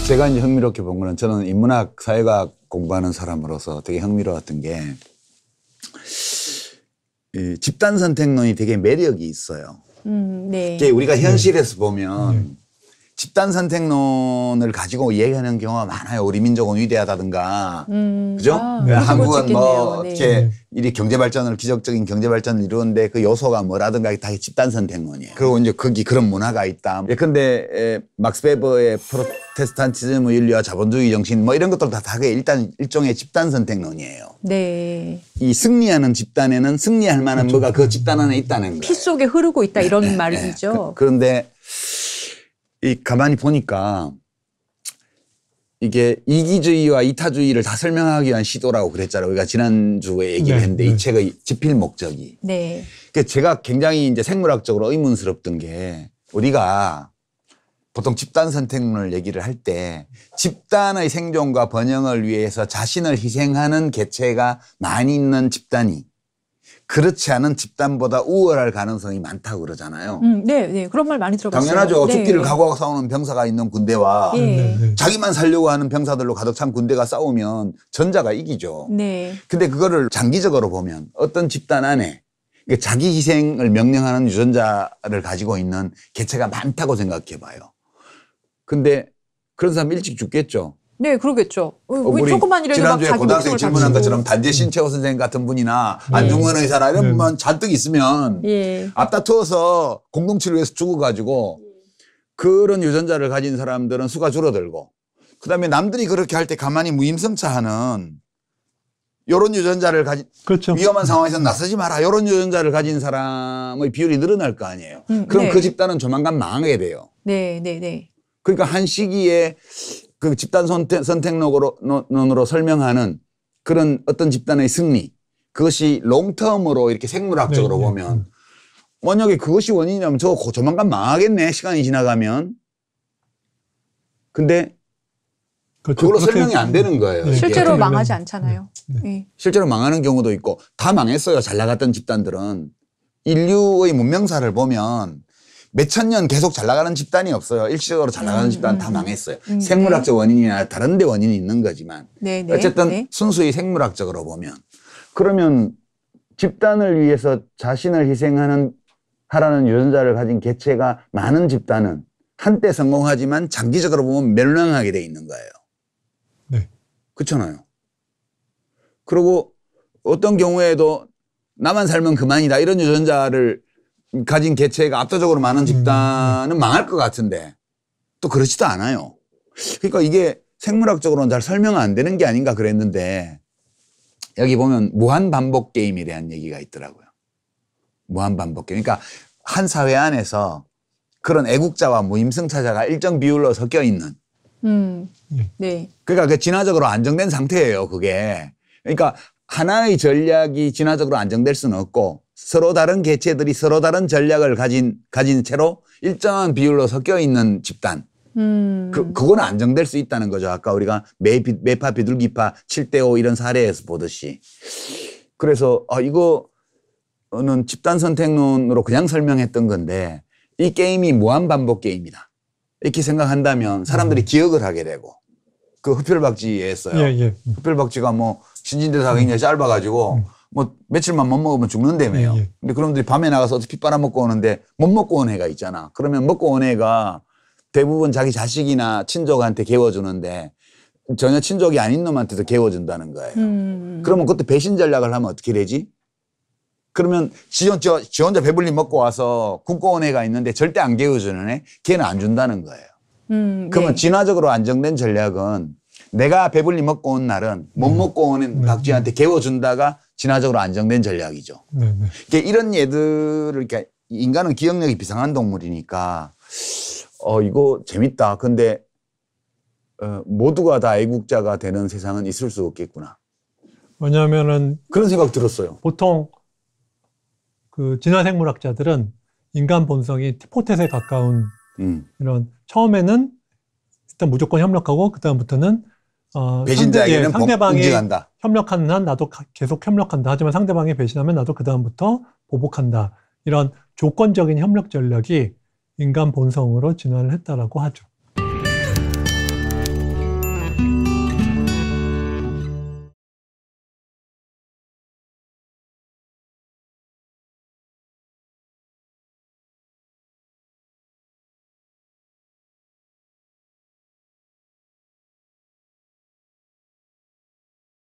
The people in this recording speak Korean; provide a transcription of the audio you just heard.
제가 이제 흥미롭게 본 거는 저는 인문학, 사회과학 공부하는 사람으로서 되게 흥미로웠던 게 이 집단 선택론이 되게 매력이 있어요. 네. 이게 우리가 현실에서 보면 집단 선택론을 가지고 얘기하는 경우가 많아요. 우리 민족은 위대하다든가, 그죠? 한국은 뭐 이렇게 이 경제 발전을 기적적인 경제 발전을 이루는데 그 요소가 뭐라든가 다 집단 선택론이에요. 그리고 이제 거기 그런 문화가 있다. 예컨대 막스 베버의 프로테스탄티즘의 윤리와 자본주의 정신 뭐 이런 것들 다 일단 일종의 집단 선택론이에요. 네. 이 승리하는 집단에는 승리할 만한 뭐가 그 집단 안에 있다는 거예요. 피 속에 흐르고 있다 이런 말이죠. 그런데 이 가만히 보니까 이게 이기주의와 이타주의를 다 설명하기 위한 시도라고 그랬잖아요. 우리가 지난주에 얘기를 했는데 이 책의 집필 목적이. 네. 그러니까 제가 굉장히 이제 생물학적으로 의문스럽던 게 우리가 보통 집단 선택론을 얘기를 할 때 집단의 생존과 번영을 위해서 자신을 희생하는 개체가 많이 있는 집단이 그렇지 않은 집단보다 우월할 가능성이 많다고 그러잖아요. 네. 그런 말 많이 들어봤어요. 당연하죠. 네. 죽기를 각오하고 싸우는 병사가 있는 군대와 자기만 살려고 하는 병사들로 가득 찬 군대가 싸우면 전자가 이기죠. 네. 근데 그거를 장기적으로 보면 어떤 집단 안에 자기 희생을 명령하는 유전자를 가지고 있는 개체가 많다고 생각해 봐요. 근데 그런 사람 일찍 죽겠죠. 네, 그러겠죠. 우리 조금만 이라도 막 지난주에 자기 고등학생 목숨을 질문한 바치고. 것처럼 단재 신채호 선생님 같은 분이나 안중근 의사나 이런 분만 잔뜩 있으면 앞다투어서 공동체를 위해서 죽어가지고 그런 유전자를 가진 사람들은 수가 줄어들고 그다음에 남들이 그렇게 할 때 가만히 무임승차하는 이런 유전자를 가진 그렇죠. 위험한 상황에서 나서지 마라 이런 유전자를 가진 사람의 비율이 늘어날 거 아니에요. 그럼 그 집단은 조만간 망하게 돼요. 네. 그러니까 한 시기에 그 집단 선택론으로 설명하는 그런 어떤 집단의 승리 그것이 롱텀으로 이렇게 생물학적으로 보면 만약에 그것이 원인이라면 저거 조만간 망하겠네 시간이 지나가면. 근데 그걸로 설명이 안 되는 거예요. 실제로 망하지 않잖아요. 실제로 망하는 경우도 있고 다 망했어요. 잘 나갔던 집단들은. 인류의 문명사를 보면 몇천 년 계속 잘 나가는 집단이 없어요. 일시적으로 잘 나가는 집단은 다 망했어요. 생물학적 원인이나 다른 데 원인이 있는 거지만 어쨌든 순수히 생물학적으로 보면 그러면 집단을 위해서 자신을 하라는 유전자를 가진 개체가 많은 집단은 한때 성공하지만 장기적으로 보면 멸망하게 돼 있는 거예요. 네. 그렇잖아요. 그리고 어떤 경우에도 나만 살면 그만이다 이런 유전자를 가진 개체가 압도적으로 많은 집단은 망할 것 같은데 또 그렇지도 않아요. 그러니까 이게 생물학적으로는 잘 설명 안 되는 게 아닌가 그랬는데 여기 보면 무한반복 게임에 대한 얘기가 있더라고요. 무한반복 게임. 그러니까 한 사회 안에서 그런 애국자와 무임승차자가 일정 비율로 섞여 있는. 네. 그러니까 그 진화적으로 안정된 상태예요. 그게. 그러니까 하나의 전략이 진화적으로 안정될 수는 없고 서로 다른 개체들이 서로 다른 전략을 가진 채로 일정한 비율로 섞여 있는 집단. 그거는 안정될 수 있다는 거죠. 아까 우리가 매파, 비둘기파, 7대5 이런 사례에서 보듯이. 그래서 이거는 집단 선택론으로 그냥 설명했던 건데 이 게임이 무한반복 게임이다. 이렇게 생각한다면 사람들이 기억을 하게 되고 그 흡혈박쥐에 했어요. 흡혈박쥐가 뭐 신진대사가 굉장히 짧아가지고 뭐 며칠만 못 먹으면 죽는다며요. 근데 그놈들이 밤에 나가서 어떻게 피 빨아먹고 오는데 못 먹고 온 애가 있잖아. 그러면 먹고 온 애가 대부분 자기 자식이나 친족한테 개워주는데 전혀 친족이 아닌 놈한테도 개워준다는 거예요. 그러면 그것도 배신 전략을 하면 어떻게 되지? 그러면 지 혼자 배불리 먹고 와서 굶고 온 애가 있는데 절대 안 개워주는 애, 걔는 안 준다는 거예요. 그러면 진화적으로 안정된 전략은 내가 배불리 먹고 온 날은 못 먹고 온 박쥐한테 개워준다가 진화적으로 안정된 전략이죠. 그러니까 이런 예들을, 그러니까 인간은 기억력이 비상한 동물이니까 이거 재밌다. 근데 모두가 다 애국자가 되는 세상은 있을 수 없겠구나. 왜냐하면은 그런 생각 들었어요. 보통 그 진화생물학자들은 인간 본성이 티포텟에 가까운 이런 처음에는 일단 무조건 협력하고 그 다음부터는 배신자에게는 상대방이 응징한다. 협력하는 한 나도 계속 협력한다. 하지만 상대방이 배신하면 나도 그 다음부터 보복한다. 이런 조건적인 협력 전략이 인간 본성으로 진화를 했다라고 하죠.